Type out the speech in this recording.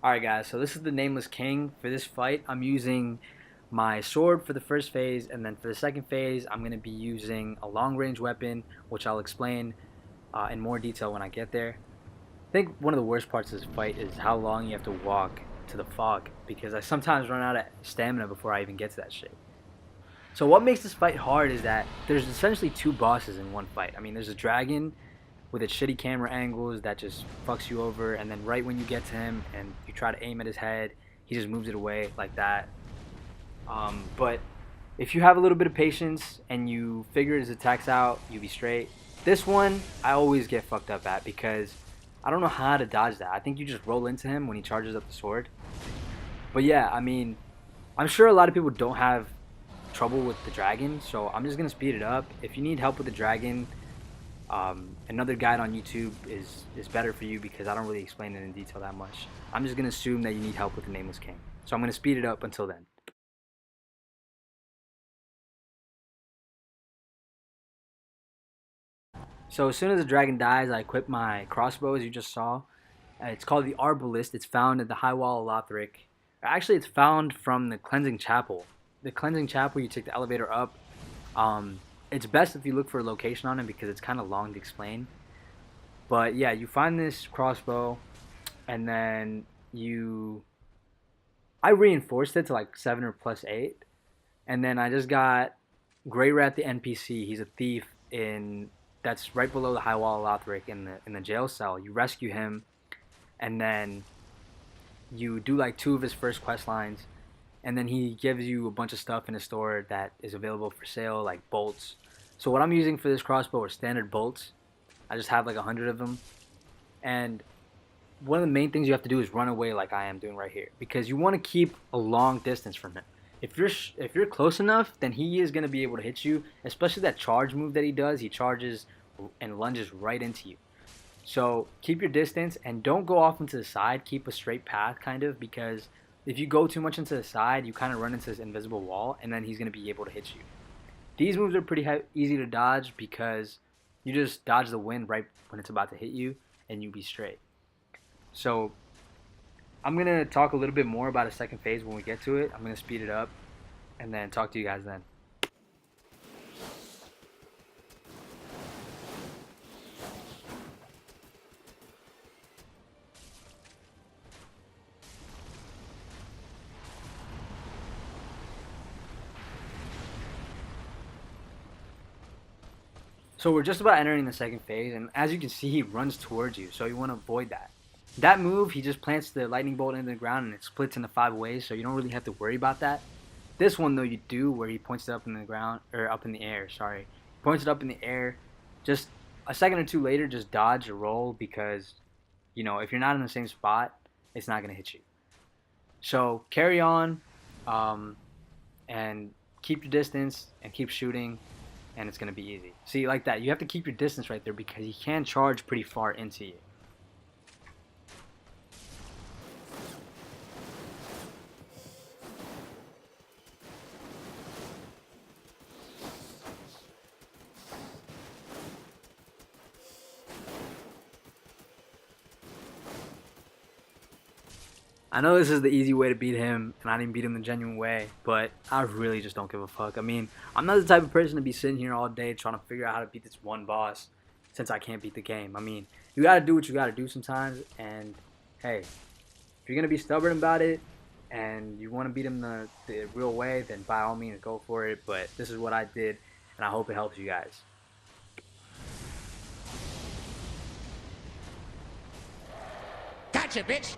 Alright guys, so this is the Nameless King. For this fight, I'm using my sword for the first phase, and then for the second phase, I'm going to be using a long-range weapon, which I'll explain in more detail when I get there. I think one of the worst parts of this fight is how long you have to walk to the fog, because I sometimes run out of stamina before I even get to that shit. So what makes this fight hard is that there's essentially two bosses in one fight. I mean, there's a dragon with its shitty camera angles that just fucks you over, and then right when you get to him and you try to aim at his head, he just moves it away like that. But if you have a little bit of patience and you figure his attacks out, you'll be straight. This one, I always get fucked up at because I don't know how to dodge that. I think you just roll into him when he charges up the sword. But yeah, I mean, I'm sure a lot of people don't have trouble with the dragon, so I'm just gonna speed it up. If you need help with the dragon, another guide on YouTube is better for you because I don't really explain it in detail that much. I'm just gonna assume that you need help with the Nameless King, so I'm gonna speed it up until then. So as soon as the dragon dies, I equip my crossbow, as you just saw. It's called the Arbalist. It's found at the High Wall of Lothric. Actually, it's found from the Cleansing Chapel. The Cleansing Chapel, you take the elevator up. It's best if you look for a location on it because it's kind of long to explain. But yeah, you find this crossbow, and then I reinforced it to like 7 or plus 8. And then I just got Grey Rat the NPC. He's a thief that's right below the High Wall of Lothric in the jail cell. You rescue him, and then you do like 2 of his first quest lines, and then he gives you a bunch of stuff in his store that is available for sale, like bolts. So what I'm using for this crossbow are standard bolts. I just have like 100 of them, and one of the main things you have to do is run away like I am doing right here, because you want to keep a long distance from him. If you're close enough, then he is going to be able to hit you, especially that charge move that he does. He charges and lunges right into you. So keep your distance and don't go off into the side. Keep a straight path, kind of, because if you go too much into the side, you kind of run into this invisible wall, and then he's going to be able to hit you. These moves are pretty easy to dodge because you just dodge the wind right when it's about to hit you, and you be straight. So I'm going to talk a little bit more about a second phase when we get to it. I'm going to speed it up and then talk to you guys then. So we're just about entering the second phase, and as you can see, he runs towards you, so you want to avoid that. That move, he just plants the lightning bolt into the ground and it splits into 5 ways, so you don't really have to worry about that. This one though you do, where he points it up in the ground, or up in the air, sorry. He points it up in the air. Just a second or two later, just dodge or roll, because, you know, if you're not in the same spot, it's not going to hit you. So carry on, and keep your distance and keep shooting, and it's going to be easy. See, like that, you have to keep your distance right there because he can charge pretty far into you. I know this is the easy way to beat him, and I didn't beat him the genuine way, but I really just don't give a fuck. I mean, I'm not the type of person to be sitting here all day trying to figure out how to beat this one boss since I can't beat the game. I mean, you gotta do what you gotta do sometimes, and hey, if you're gonna be stubborn about it and you want to beat him the real way, then by all means go for it, but this is what I did, and I hope it helps you guys. Gotcha, bitch!